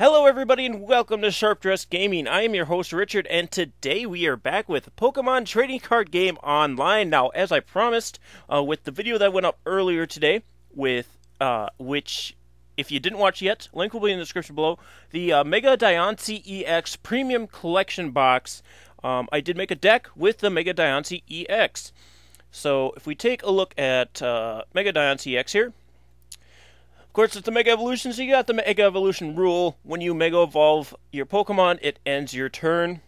Hello everybody and welcome to Sharp Dressed Gaming. I am your host Richard and today we are back with Pokemon Trading Card Game Online. Now, as I promised with the video that went up earlier today, with which, if you didn't watch yet, link will be in the description below, the Mega Diancie EX Premium Collection Box. I did make a deck with the Mega Diancie EX. So if we take a look at Mega Diancie EX here, of course, it's the Mega Evolution, so you got the Mega Evolution rule. When you Mega Evolve your Pokemon, it ends your turn.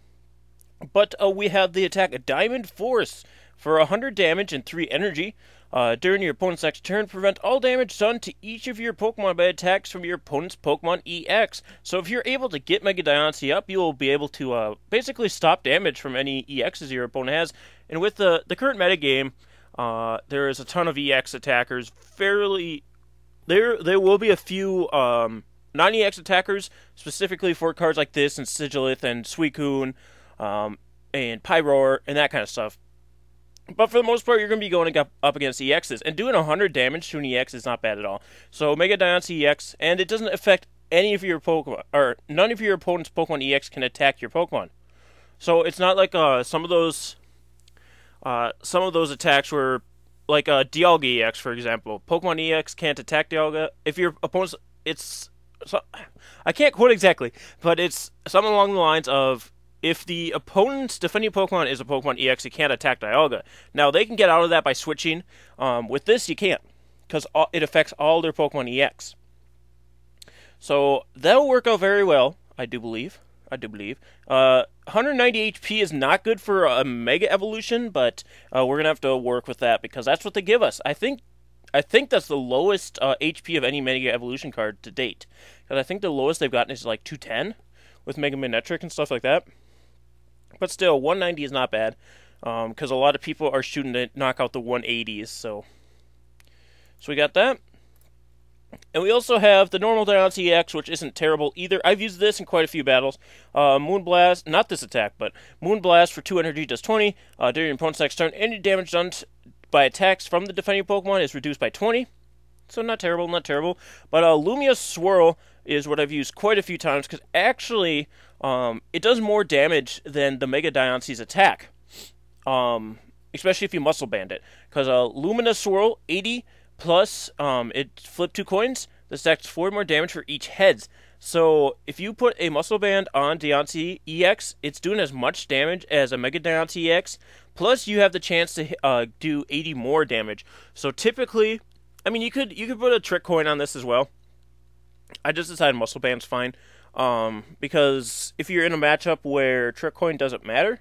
But we have the attack Diamond Force for 100 damage and 3 energy. During your opponent's next turn, prevent all damage done to each of your Pokemon by attacks from your opponent's Pokemon EX. So if you're able to get Mega Diancie up, you will be able to basically stop damage from any EXs your opponent has. And with the current metagame, there is a ton of EX attackers. There will be a few non-EX attackers, specifically for cards like this, and Sigilith, and Suicune, and Pyroar, and that kind of stuff. But for the most part, you're going to be going up against EXs, and doing 100 damage to an EX is not bad at all. So Mega Diancie EX, and it doesn't affect any of your Pokemon, or none of your opponent's Pokemon EX can attack your Pokemon. So it's not like some of those attacks where, like Dialga EX, for example. Pokemon EX can't attack Dialga. If your opponent's... I can't quote exactly, but it's something along the lines of, if the opponent's defending Pokemon is a Pokemon EX, it can't attack Dialga. Now, they can get out of that by switching. With this, you can't, because it affects all their Pokemon EX. So, that'll work out very well, I do believe. 190 HP is not good for a Mega Evolution, but we're going to have to work with that, because that's what they give us. I think that's the lowest HP of any Mega Evolution card to date. Because I think the lowest they've gotten is like 210 with Mega Manectric and stuff like that. But still, 190 is not bad, because a lot of people are shooting to knock out the 180s. So we got that. And we also have the normal Diancie EX, which isn't terrible either. I've used this in quite a few battles. Moonblast, not this attack, but Moonblast for 2 energy does 20. During your opponent's next turn, any damage done by attacks from the defending Pokemon is reduced by 20. So not terrible, not terrible. But Lumia Swirl is what I've used quite a few times, because actually it does more damage than the Mega Diancie's attack. Especially if you Muscle Band it. Because Lumina Swirl, 80... Plus, it flipped 2 coins. This stacks 4 more damage for each heads. So, if you put a Muscle Band on Diancie EX, it's doing as much damage as a Mega Diancie EX. Plus, you have the chance to do 80 more damage. So, typically, I mean, you could put a Trick Coin on this as well. I just decided Muscle Band's fine. Because if you're in a matchup where Trick Coin doesn't matter,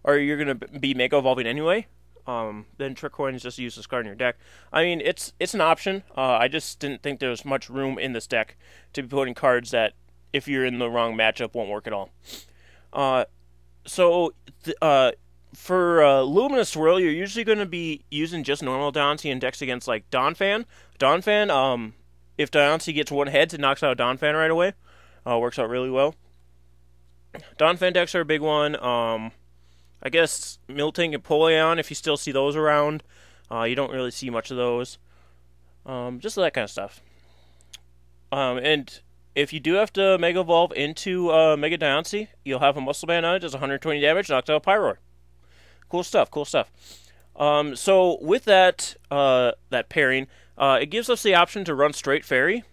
or you're going to be Mega Evolving anyway, then Trick Coin is just use this card in your deck. I mean, it's an option. I just didn't think there was much room in this deck to be putting cards that, if you're in the wrong matchup, won't work at all. For Luminous Swirl, you're usually going to be using just normal Diancie in decks against, like, Donphan. Donphan, if Diancie gets 1 head, it knocks out Donphan right away. Works out really well. Donphan decks are a big one. I guess Miltank and Polion, if you still see those around. You don't really see much of those. Just that kind of stuff. And if you do have to Mega Evolve into Mega Diancie, you'll have a Muscle Band on it, does 120 damage, knocks out Pyroar. Cool stuff, cool stuff. So with that pairing, it gives us the option to run straight Fairy.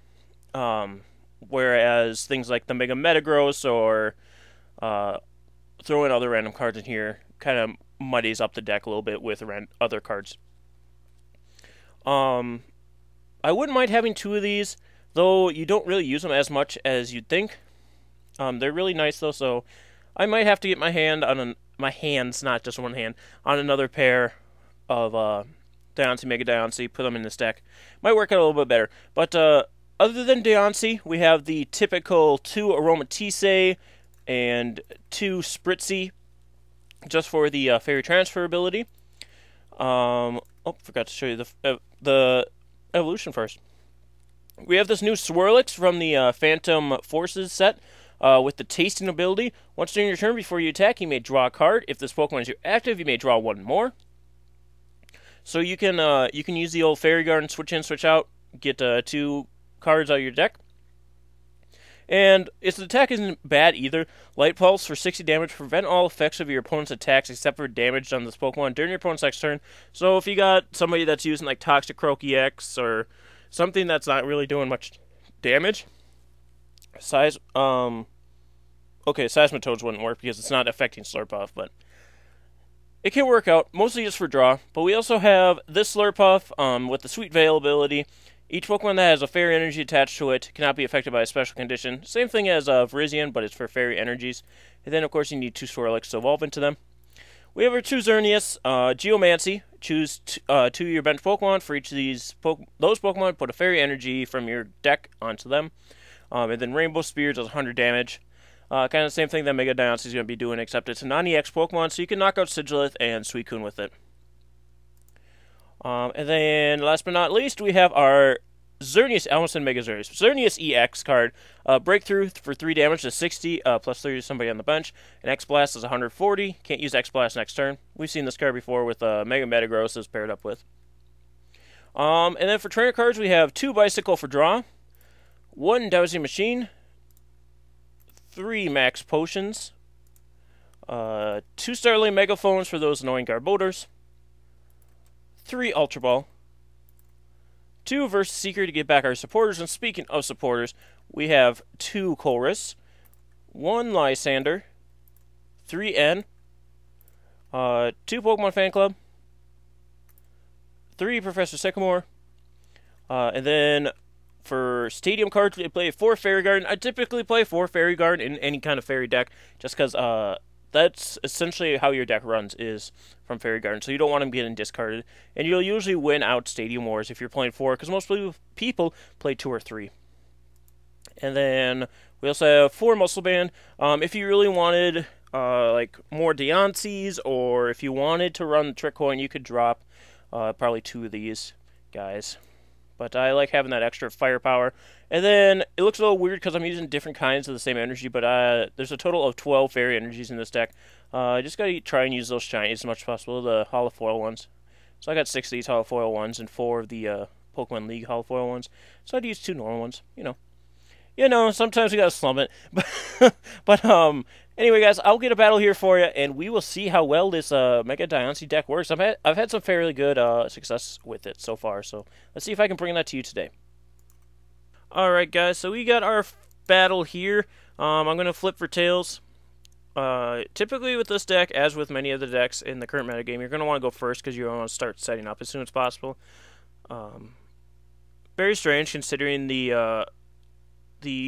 Whereas things like the Mega Metagross or throw in other random cards in here kind of muddies up the deck a little bit with other cards. I wouldn't mind having 2 of these, though you don't really use them as much as you'd think. They're really nice though, so I might have to get my hands, not just one hand, on another pair of Diancie, Mega Diancie, put them in this deck. Might work out a little bit better. But other than Diancie, we have the typical 2 Aromatisse and 2 Spritzy, just for the Fairy Transfer ability. Oh, forgot to show you the evolution first. We have this new Swirlix from the Phantom Forces set with the Tasting ability. Once during your turn, before you attack, you may draw a card. If this Pokemon is your active, you may draw 1 more. So you can use the old Fairy Garden, switch in, switch out, get 2 cards out of your deck. And its attack isn't bad either. Light Pulse for 60 damage. Prevent all effects of your opponent's attacks except for damage on this Pokemon during your opponent's next turn. So if you got somebody that's using like Toxic Croak EX or something that's not really doing much damage, okay, Seismitoads wouldn't work because it's not affecting Slurpuff, but it can work out, mostly just for draw. But we also have this Slurpuff with the Sweet Veil ability. Each Pokemon that has a fairy energy attached to it cannot be affected by a special condition. Same thing as Virizion, but it's for fairy energies. And then, of course, you need 2 Swirlix to evolve into them. We have our 2 Xerneas, Geomancy. Choose 2 of your bench Pokemon. For each of those Pokemon, put a fairy energy from your deck onto them. And then Rainbow Spear does 100 damage. Kind of the same thing that Mega Diancie is going to be doing, except it's a non-EX Pokemon, so you can knock out Sigilith and Suicune with it. And then, last but not least, we have our Xerneas, almost in Mega Xerneas. Xerneas EX card. Breakthrough for 3 damage to 60, plus 30 to somebody on the bench. And X-Blast is 140. Can't use X-Blast next turn. We've seen this card before with Mega Metagross is paired up with. And then for trainer cards, we have 2 Bicycle for draw, 1 Dowsing Machine, 3 Max Potions, 2 Starling Megaphones for those annoying Garbodors, 3 Ultra Ball, 2 Versus Seeker to get back our supporters. And speaking of supporters, we have 2 Chorus, 1 Lysander, 3 N, 2 Pokemon Fan Club, 3 Professor Sycamore, and then for Stadium cards, we play 4 Fairy Garden. I typically play 4 Fairy Garden in any kind of Fairy deck, just because that's essentially how your deck runs, is from Fairy Garden. So you don't want them getting discarded. And you'll usually win out Stadium Wars if you're playing 4, because most people play 2 or 3. And then we also have 4 Muscle Band. If you really wanted like more Diancies, or if you wanted to run the Trick Coin, you could drop probably 2 of these guys. But I like having that extra firepower. And then it looks a little weird because I'm using different kinds of the same energy, but there's a total of 12 fairy energies in this deck. I just gotta try and use those shinies as much as possible, the holofoil ones. So I got 6 of these holofoil ones and 4 of the Pokemon League holofoil ones. So I'd use 2 normal ones, sometimes we gotta slump it. But anyway, guys, I'll get a battle here for you, and we will see how well this Mega Diancie deck works. I've had some fairly good success with it so far, so let's see if I can bring that to you today. Alright, guys, so we got our battle here. I'm going to flip for tails. Typically with this deck, as with many of the decks in the current metagame, you're going to want to go first because you want to start setting up as soon as possible. Very strange, considering the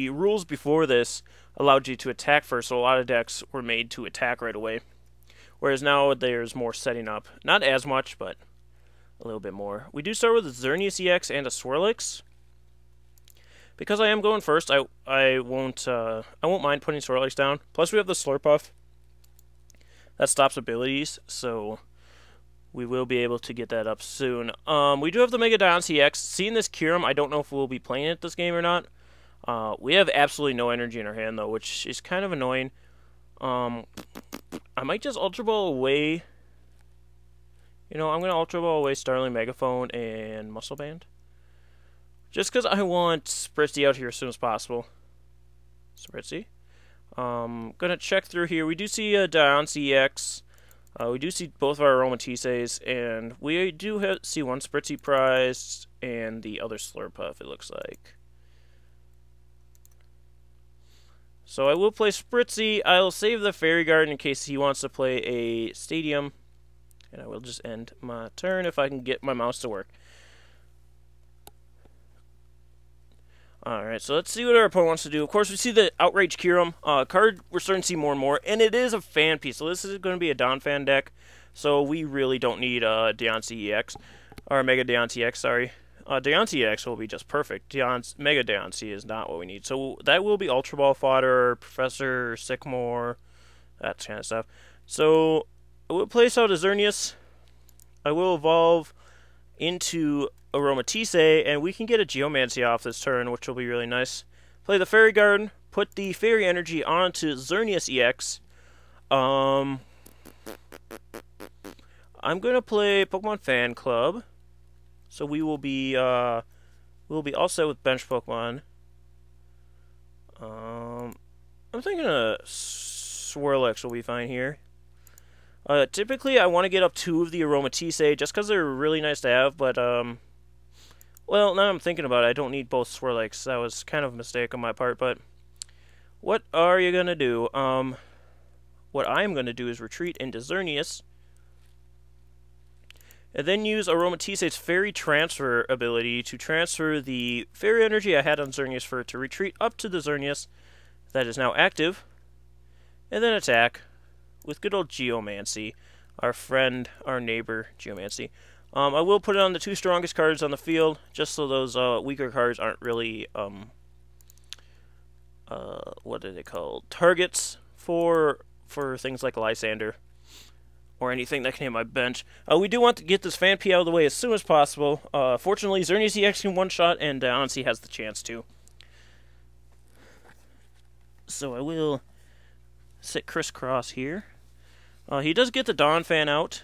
rules before this allowed you to attack first, so a lot of decks were made to attack right away. Whereas now there's more setting up. Not as much, but a little bit more. We do start with a Xerneas EX and a Swirlix. Because I am going first, I won't mind putting Swirlix down. Plus we have the Slurpuff. That stops abilities, so we will be able to get that up soon. We do have the Mega Diancie EX. Seeing this Kyurem, I don't know if we'll be playing it this game or not. We have absolutely no energy in our hand, though, which is kind of annoying. I might just Ultra Ball away. I'm going to Ultra Ball away Starling Megaphone and Muscle Band. Just because I want Spritzy out here as soon as possible. Spritzy. Going to check through here. We do see a Diancie EX. We do see both of our Aromatises, and we do see one Spritzy prized and the other Slurpuff, it looks like. So I will play Spritzy. I'll save the Fairy Garden in case he wants to play a Stadium. And I will just end my turn if I can get my mouse to work. Alright, so let's see what our opponent wants to do. Of course, we see the Outrage Kyurem card. We're starting to see more and more. And it is a fan piece. So this is going to be a Donphan deck. So we really don't need Diancie EX. Or Mega Diancie EX, sorry. Diancie EX will be just perfect. Mega Diancie is not what we need. So that will be Ultra Ball fodder, Professor Sycamore, that kind of stuff. So I will place out a Xerneas. I will evolve into Aromatisse, and we can get a Geomancy off this turn, which will be really nice. Play the Fairy Garden, put the Fairy Energy onto Xerneas EX. I'm going to play Pokemon Fan Club. So we will be all set with bench Pokemon. I'm thinking a Swirlix will be fine here. Typically, I want to get up 2 of the Aromatisse just because they're really nice to have, but, well, now I'm thinking about it, I don't need both Swirlix. That was kind of a mistake on my part, but what are you going to do? What I'm going to do is retreat into Xerneas, and then use Aromatisse's Fairy Transfer ability to transfer the Fairy Energy I had on Xerneas for it to retreat up to the Xerneas that is now active, and then attack with good old Geomancy, our friend, our neighbor, Geomancy. I will put it on the 2 strongest cards on the field, just so those weaker cards aren't really, what are they called? Targets for things like Lysander, or anything that can hit my bench. We do want to get this Phanpy out of the way as soon as possible. Fortunately, Xerneas EX can one-shot, and Diancie has the chance to. So I will sit crisscross here. He does get the Donphan out,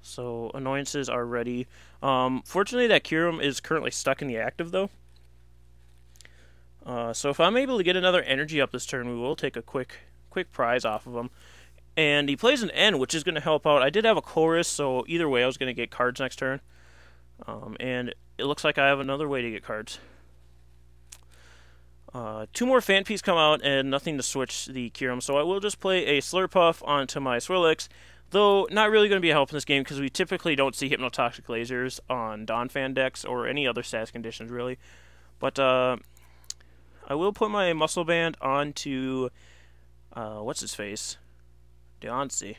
so annoyances are ready. Fortunately, that Kyurem is currently stuck in the active, though. So if I'm able to get another energy up this turn, we will take a quick prize off of him. And he plays an N, which is going to help out. I did have a chorus, so either way I was going to get cards next turn. And it looks like I have another way to get cards. 2 more Phanpys come out, and nothing to switch the Kyurem, so I will just play a Slurpuff onto my Swirlix, though not really going to be a help in this game, because we typically don't see Hypnotoxic Lasers on Donphan decks, or any other status conditions, really. But, I will put my Muscle Band onto, what's his face? Diancie.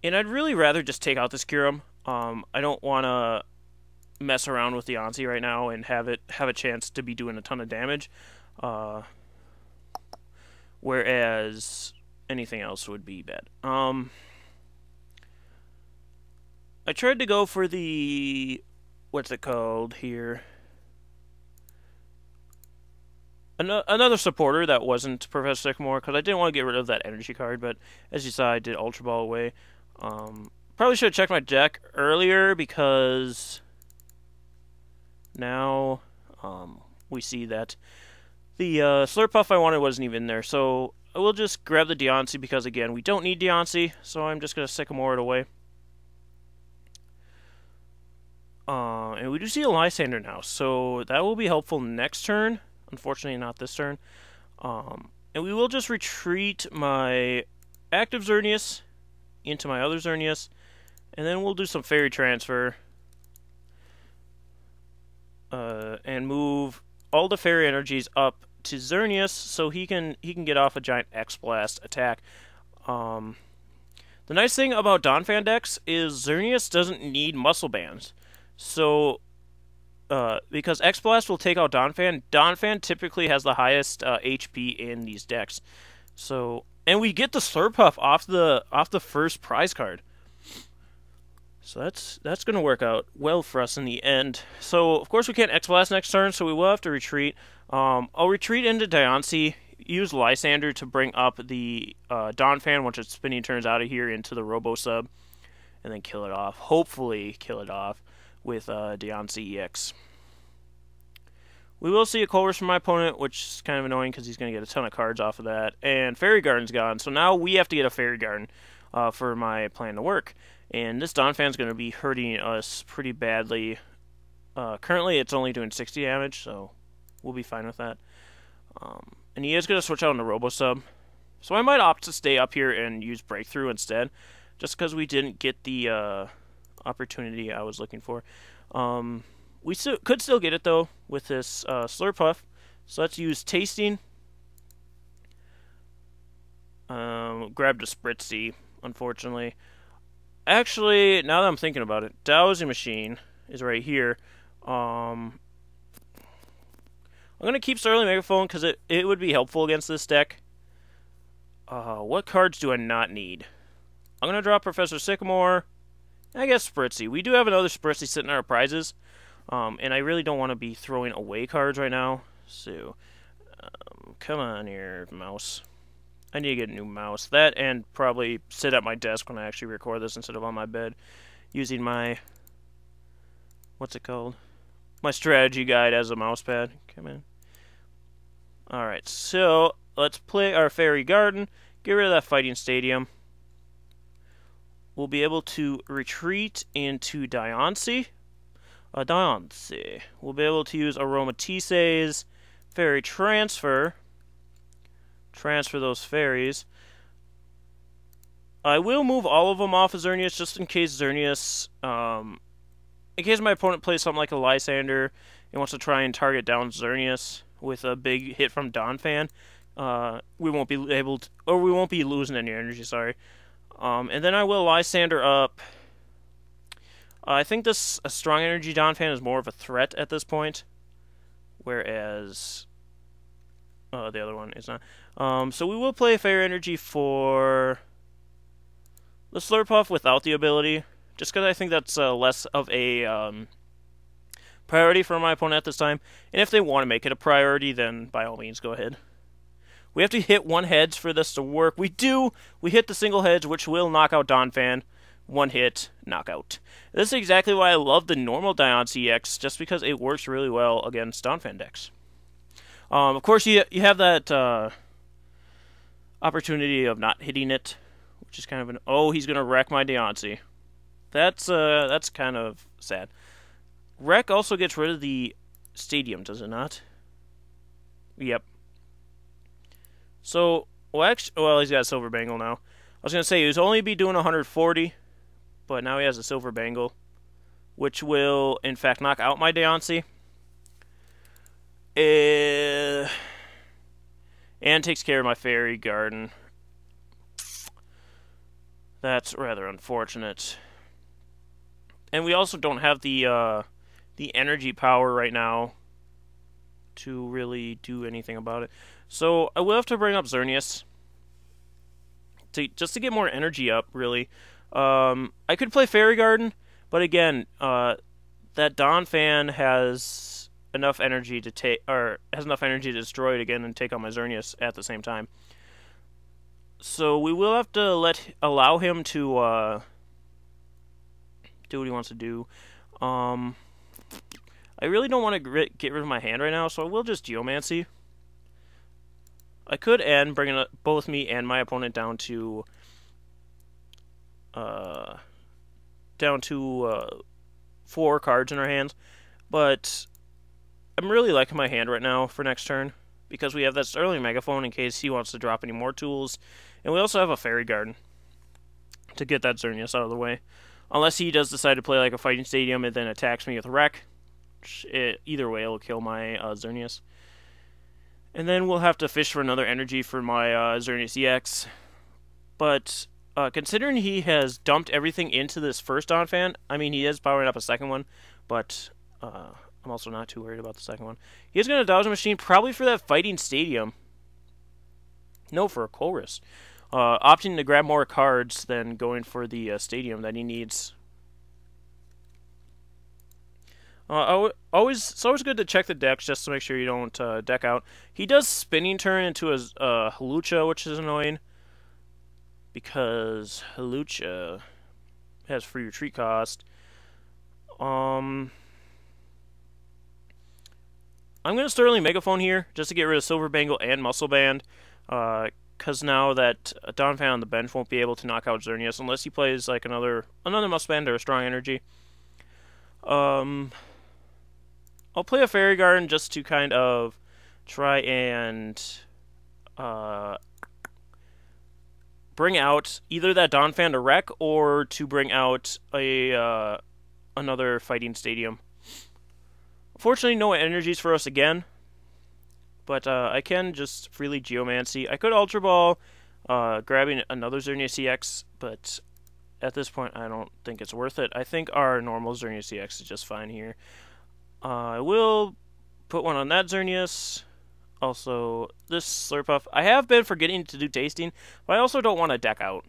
And I'd really rather just take out this Kyurem. I don't want to mess around with Diancie right now and have a chance to be doing a ton of damage. Whereas anything else would be bad. I tried to go for the, what's it called here? Another supporter that wasn't Professor Sycamore, because I didn't want to get rid of that energy card, but as you saw, I did Ultra Ball away. Probably should have checked my deck earlier, because now we see that the Slurpuff I wanted wasn't even there, so I will just grab the Diancie, because again, we don't need Diancie, so I'm just going to Sycamore it away. And we do see a Lysander now, so that will be helpful next turn. Unfortunately, not this turn. And we will just retreat my active Xerneas into my other Xerneas, and then we'll do some Fairy Transfer. And move all the Fairy Energies up to Xerneas, so he can get off a giant X-Blast attack. The nice thing about Donphan decks is Xerneas doesn't need Muscle Bands. So, because X-Blast will take out Donphan, Donphan typically has the highest HP in these decks. So, and we get the Slurpuff off the first prize card. So that's going to work out well for us in the end. So, of course, we can't X-Blast next turn, so we will have to retreat. I'll retreat into Diancie, use Lysander to bring up the Donphan once its spinning turns out of here into the Robo-Sub, and then kill it off. Hopefully kill it off with Diancie EX. We will see a Colress from my opponent, which is kind of annoying because he's going to get a ton of cards off of that. And Fairy Garden's gone, so now we have to get a Fairy Garden for my plan to work. And this Donphan's going to be hurting us pretty badly. Currently, it's only doing 60 damage, so we'll be fine with that. And he is going to switch out into Robo-Sub. So I might opt to stay up here and use Breakthrough instead, just because we didn't get the opportunity I was looking for. We could still get it, though, with this Slurpuff. So let's use Tasting. Grabbed a Spritzy, unfortunately. Actually, now that I'm thinking about it, Dowsing Machine is right here. I'm going to keep Starling Megaphone because it would be helpful against this deck. What cards do I not need? I'm going to draw Professor Sycamore. I guess Spritzy. We do have another Spritzy sitting in our prizes. And I really don't want to be throwing away cards right now. So, come on here, mouse. I need to get a new mouse. That and probably sit at my desk when I actually record this instead of on my bed using my what's it called? My strategy guide as a mousepad. Come in. Alright, so let's play our Fairy Garden. Get rid of that Fighting Stadium. We'll be able to retreat into Diancie. Diancie. We'll be able to use Aromatise's Fairy Transfer. Transfer those fairies. I will move all of them off of Xerneas just in case Xerneas, in case my opponent plays something like a Lysander and wants to try and target down Xerneas with a big hit from Donphan. We won't be able to, or we won't be losing any energy, sorry. And then I will Lysander up. I think this a strong energy Donphan is more of a threat at this point, whereas the other one is not. So we will play Fairy Energy for the Slurpuff without the ability, just because I think that's less of a priority for my opponent at this time. And if they want to make it a priority, then by all means, go ahead. We have to hit one hedge for this to work. We do. We hit the single hedge, which will knock out Donphan. One hit, knockout. This is exactly why I love the normal Diancie EX, just because it works really well against Donphan decks. Of course, you have that opportunity of not hitting it, which is kind of an... Oh, he's going to wreck my Diancie. That's kind of sad. Wreck also gets rid of the stadium, does it not? Yep. So, well, he's got a Silver Bangle now. I was going to say, he was only be doing 140, but now he has a Silver Bangle, which will, in fact, knock out my Diancie. And takes care of my Fairy Garden. That's rather unfortunate. And we also don't have the energy power right now to really do anything about it. So I will have to bring up Xerneas just to get more energy up, really. I could play Fairy Garden, but again, that Donphan has enough energy to destroy it again and take on my Xerneas at the same time. So we will have to allow him to do what he wants to do. I really don't want to get rid of my hand right now, so I will just Geomancy. I could end bringing both me and my opponent down to 4 cards in our hands, but I'm really liking my hand right now for next turn because we have that Sterling Megaphone in case he wants to drop any more tools, and we also have a Fairy Garden to get that Xerneas out of the way. Unless he does decide to play like a Fighting Stadium and then attacks me with Wreck. Either way, it'll kill my Xerneas. And then we'll have to fish for another energy for my Xerneas EX. But considering he has dumped everything into this first Donphan, I mean, he is powering up a second one, but I'm also not too worried about the second one. He is going to dodge a machine, probably for that Fighting Stadium. No, for a Chorus. Opting to grab more cards than going for the stadium that he needs. It's always good to check the decks just to make sure you don't deck out. He does Spinning Turn into a Hawlucha, which is annoying, because Hawlucha has free retreat cost. I'm going to Sterling Megaphone here, just to get rid of Silver Bangle and Muscle Band, because now that Donphan on the bench won't be able to knock out Xerneas unless he plays like another Muscle Band or a Strong Energy. I'll play a Fairy Garden just to kind of try and bring out either that Donphan to wreck or to bring out another Fighting Stadium. Unfortunately, no energies for us again, but I can just freely Geomancy. I could Ultra Ball, grabbing another Xerneas EX, but at this point I don't think it's worth it. I think our normal Xerneas EX is just fine here. I will put one on that Xerneas. Also, this Slurpuff. I have been forgetting to do tasting, but I also don't want to deck out.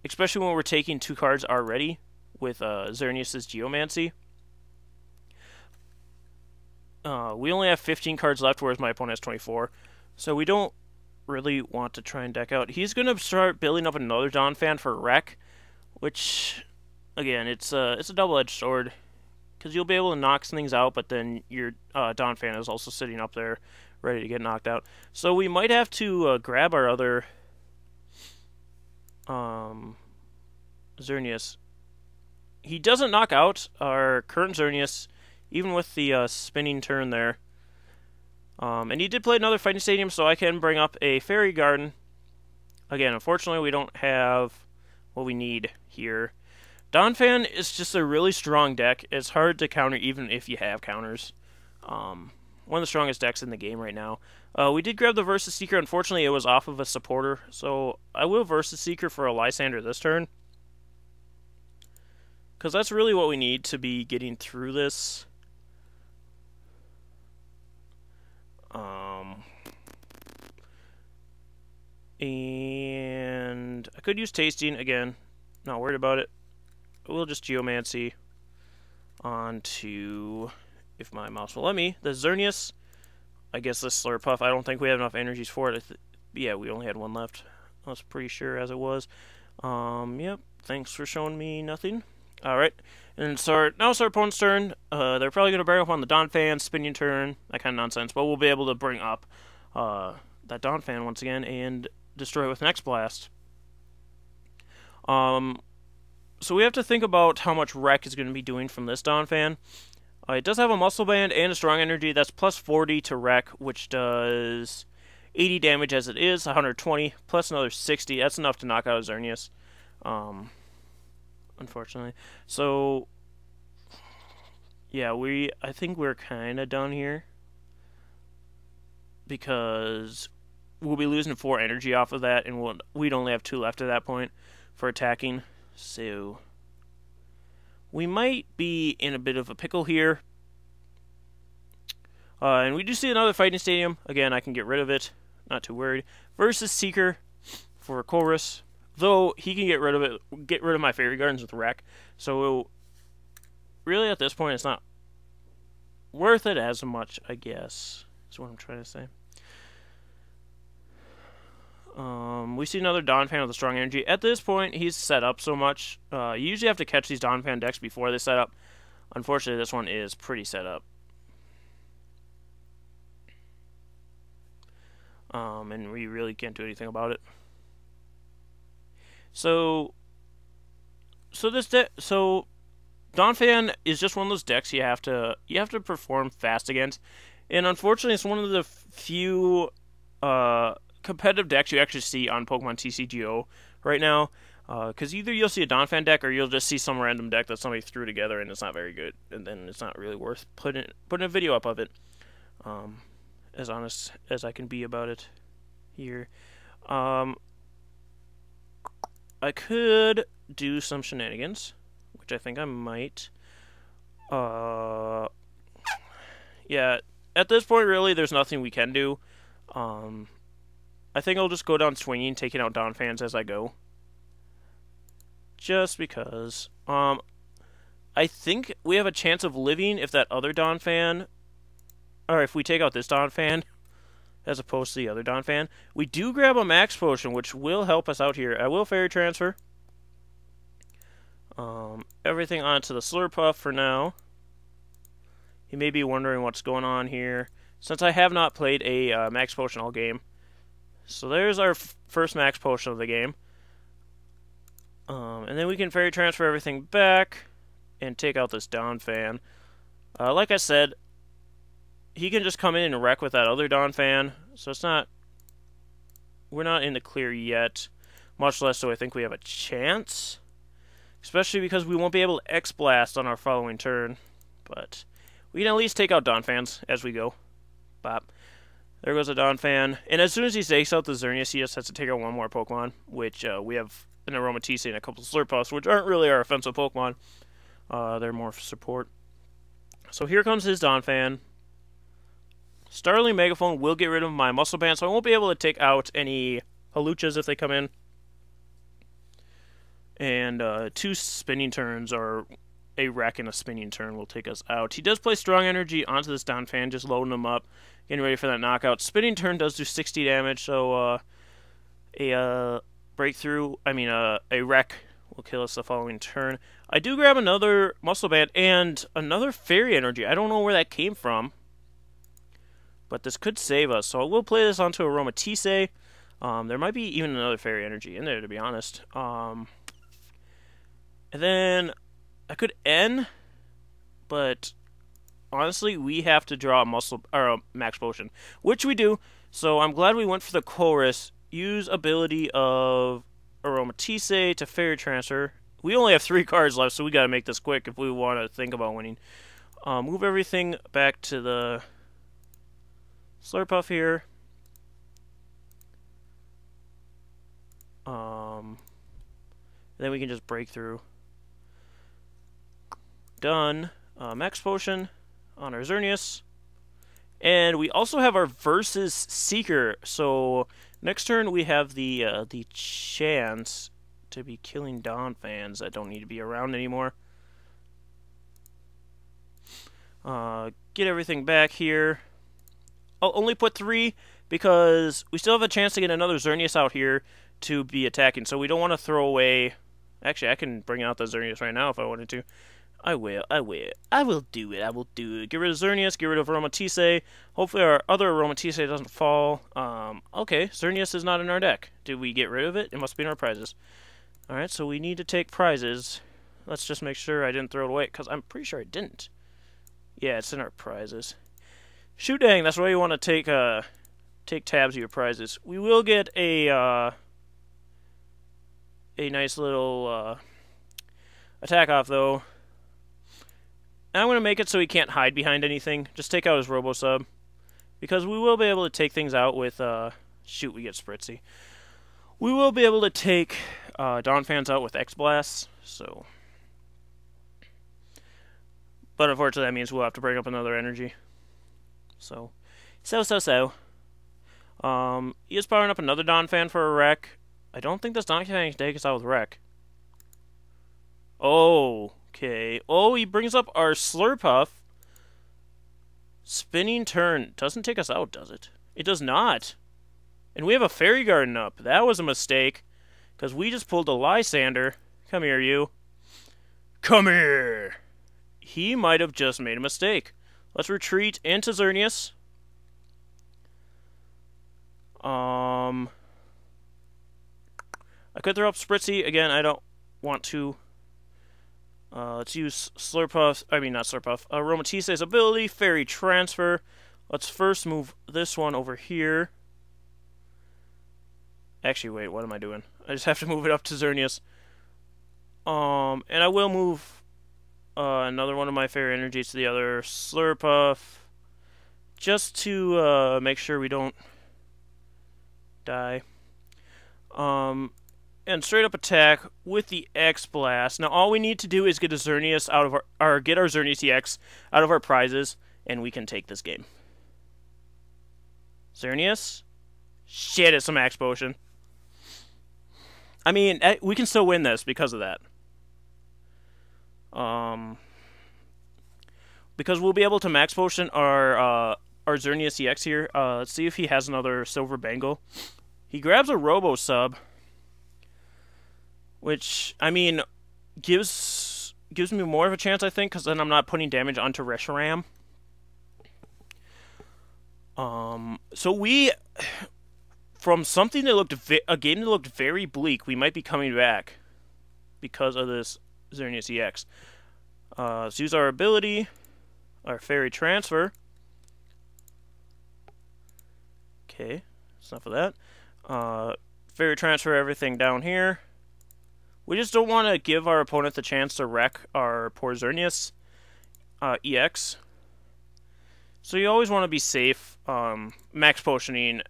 Especially when we're taking 2 cards already with Xerneas' Geomancy. We only have 15 cards left, whereas my opponent has 24. So we don't really want to try and deck out. He's going to start building up another Donphan for Wreck, which, again, it's a double-edged sword. because you'll be able to knock things out, but then your Donphan is also sitting up there ready to get knocked out. So we might have to grab our other Xerneas. He doesn't knock out our current Xerneas, even with the spinning turn there. And he did play another Fighting Stadium, so I can bring up a Fairy Garden. Again, unfortunately, we don't have what we need here. Donphan is just a really strong deck. It's hard to counter even if you have counters. One of the strongest decks in the game right now. We did grab the Versus Seeker. Unfortunately, it was off of a supporter, so I will Versus Seeker for a Lysander this turn. Because that's really what we need to be getting through this. And I could use Tasting again. Not worried about it. We'll just Geomancy onto, if my mouse will let me, the Xerneas. I guess this Slurpuff, I don't think we have enough energies for it. Yeah, we only had one left. I was pretty sure as it was. Yep, thanks for showing me nothing. Alright, and so now it's our opponent's turn. They're probably going to bring up on the Donphan, spinning turn, that kind of nonsense, but we'll be able to bring up that Donphan once again and destroy it with an X-Blast. So we have to think about how much Wreck is going to be doing from this Donphan. It does have a Muscle Band and a Strong Energy. That's plus 40 to Wreck, which does 80 damage as it is, 120, plus another 60. That's enough to knock out a Xerneas, unfortunately. So, yeah, I think we're kind of done here, because we'll be losing 4 energy off of that, and we'd only have 2 left at that point for attacking. So we might be in a bit of a pickle here. And we do see another Fighting Stadium. Again, I can get rid of it. Not too worried. Versus Seeker for Chorus. Though he can get rid of it, get rid of my Fairy Gardens with Wreck. So really at this point it's not worth it as much, I guess. That's what I'm trying to say. We see another Donphan with a Strong Energy. At this point, he's set up so much. You usually have to catch these Donphan decks before they set up. Unfortunately, this one is pretty set up. And we really can't do anything about it. So Donphan is just one of those decks you have to perform fast against. And unfortunately, it's one of the few competitive decks you actually see on Pokemon TCGO right now, because either you'll see a Donphan deck or you'll just see some random deck that somebody threw together and it's not very good, and then it's not really worth putting a video up of it. As honest as I can be about it here. I could do some shenanigans, which I think I might. Yeah, at this point, really, there's nothing we can do. I think I'll just go down swinging, taking out Donphans as I go. Just because. I think we have a chance of living if that other Donphan, or if we take out this Donphan, as opposed to the other Donphan. We do grab a Max Potion, which will help us out here. I will Fairy Transfer everything onto the Slurpuff for now. You may be wondering what's going on here, since I have not played a Max Potion all game. So there's our first Max Potion of the game. And then we can Fairy Transfer everything back and take out this Donphan. Like I said, he can just come in and wreck with that other Donphan. So it's not... We're not in the clear yet. Much less so I think we have a chance. Especially because we won't be able to X-Blast on our following turn. But we can at least take out Donphans as we go. Bop. There goes a Donphan. And as soon as he takes out the Xerneas, he just has to take out one more Pokemon, which we have an Aromatisse and a couple of Slurpuffs, which aren't really our offensive Pokemon. They're more for support. So here comes his Donphan. Starling Megaphone will get rid of my Muscle Band, so I won't be able to take out any Haluchas if they come in. And 2 spinning turns, or a Wreck and a spinning turn, will take us out. He does play Strong Energy onto this Donphan, just loading him up, getting ready for that knockout. Spinning turn does do 60 damage, so a Wreck will kill us the following turn. I do grab another Muscle Band and another Fairy Energy. I don't know where that came from, but this could save us. So I will play this onto Aromatisse. There might be even another Fairy Energy in there, to be honest. And then I could N, but honestly, we have to draw a Max Potion, which we do. So I'm glad we went for the Chorus. Use ability of Aromatisse to Fairy Transfer. We only have 3 cards left, so we got to make this quick if we want to think about winning. Move everything back to the Slurpuff here. Then we can just break through. Done. Max Potion on our Xerneas. And we also have our Versus Seeker. So next turn we have the chance to be killing Dawn fans that don't need to be around anymore. Get everything back here. I'll only put 3 because we still have a chance to get another Xerneas out here to be attacking. So we don't want to throw away... Actually, I can bring out the Xerneas right now if I wanted to. I will do it. Get rid of Xerneas, get rid of Aromatisse. Hopefully our other Aromatisse doesn't fall. Okay, Xerneas is not in our deck. Did we get rid of it? It must be in our prizes. Alright, so we need to take prizes. Let's just make sure I didn't throw it away, because I'm pretty sure I didn't. Yeah, it's in our prizes. Shoot dang, that's why you want to take tabs of your prizes. We will get a nice little attack off, though. And I'm going to make it so he can't hide behind anything. Just take out his Robo-Sub. Because we will be able to take things out with... shoot, we get Spritzy. We will be able to take Dawn Fans out with X-Blasts. So... But unfortunately that means we'll have to bring up another energy. So. He is powering up another Dawn Fan for a wreck. I don't think this Dawn Fan can take us out with wreck. Oh... Okay. Oh, he brings up our Slurpuff. Spinning turn. Doesn't take us out, does it? It does not. And we have a Fairy Garden up. That was a mistake. Because we just pulled a Lysander. Come here, you. Come here. He might have just made a mistake. Let's retreat into Xerneas. I could throw up Spritzy. Again, I don't want to... let's use Slurpuff, not Slurpuff, Aromatisse's ability, Fairy Transfer. Let's first move this one over here. Actually, wait, what am I doing? I just have to move it up to Xerneas. And I will move another one of my Fairy Energies to the other Slurpuff. Just to make sure we don't die. And straight up attack with the X-Blast. Now all we need to do is get a Xerneas out of get our Xerneas EX out of our prizes, and we can take this game. Xerneas? Shit, it's a Max Potion. I mean, we can still win this because of that. Because we'll be able to Max Potion our Xerneas EX here. Let's see if he has another Silver Bangle. He grabs a Robo-Sub. Which, I mean, gives me more of a chance, I think, because then I'm not putting damage onto Reshiram. So we, from something that looked, a game that looked very bleak, we might be coming back because of this Xerneas EX. Let's use our ability, our Fairy Transfer. Okay, that's enough of that. Fairy Transfer everything down here. We just don't want to give our opponent the chance to wreck our poor Xerneas EX. So you always want to be safe, max potioning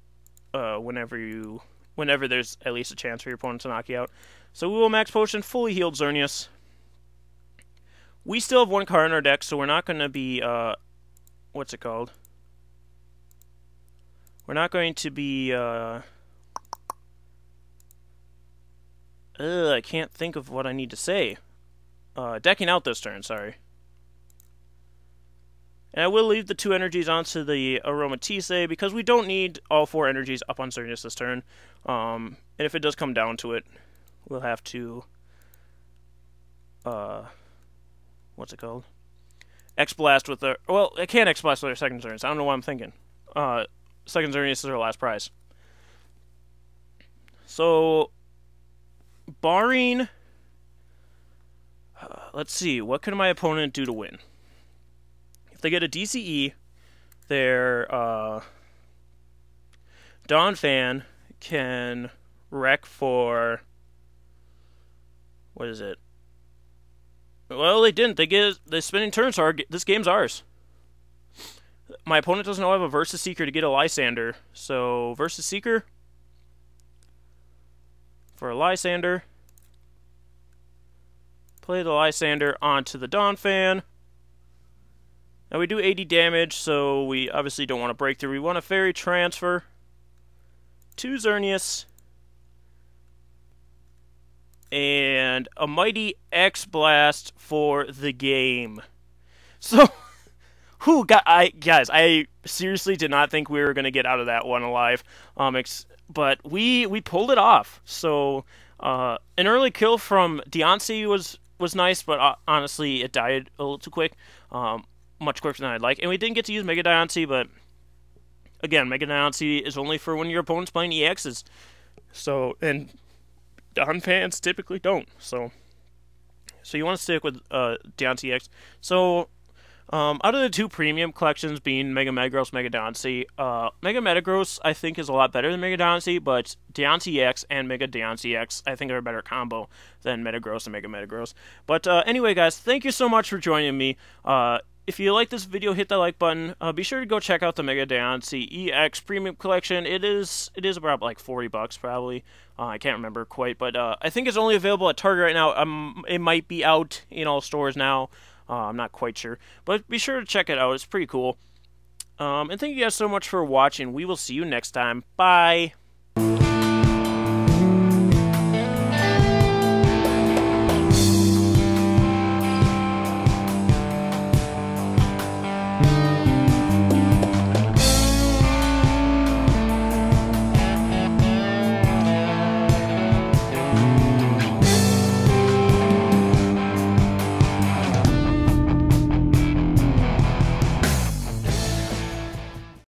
whenever there's at least a chance for your opponent to knock you out. So we will max potion fully healed Xerneas. We still have 1 card in our deck, so we're not going to be what's it called? We're not going to be I can't think of what I need to say. Decking out this turn, sorry. And I will leave the 2 energies onto the Aromatisse because we don't need all 4 energies up on Xerneas this turn. And if it does come down to it, we'll have to what's it called? X-Blast with their... Well, it can't X-Blast with their second Xerneas. I don't know what I'm thinking. Second Xerneas is our last prize. So, barring... let's see. What can my opponent do to win? If they get a DCE, their Dawn Fan can wreck for... What is it? Well, they didn't. They get the spinning turn, so this game's ours. My opponent doesn't have a Versus Seeker to get a Lysander, so Versus Seeker for a Lysander. Play the Lysander onto the Dawn Fan. Now we do 80 damage, so we obviously don't want to break through. We want a Fairy Transfer to Xerneas. And a Mighty X-Blast for the game. So, guys, I seriously did not think we were going to get out of that one alive. But we pulled it off. So, an early kill from Diancie was nice, but honestly, it died a little too quick. Much quicker than I'd like. And we didn't get to use Mega Diancie, but again, Mega Diancie is only for when your opponent's playing EXs. So, and Dawn fans typically don't. So you want to stick with Diancie X. So, out of the two premium collections being Mega Metagross, Mega Diancie, Mega Metagross I think is a lot better than Mega Diancie, but Diancie X and Mega Diancie X I think are a better combo than Metagross and Mega Metagross. But anyway, guys, thank you so much for joining me. If you like this video, hit that like button. Be sure to go check out the Mega Diancie EX Premium Collection. It is about like $40 probably. I can't remember quite, but I think it's only available at Target right now. It might be out in all stores now. I'm not quite sure, but be sure to check it out. It's pretty cool. And thank you guys so much for watching. We will see you next time. Bye.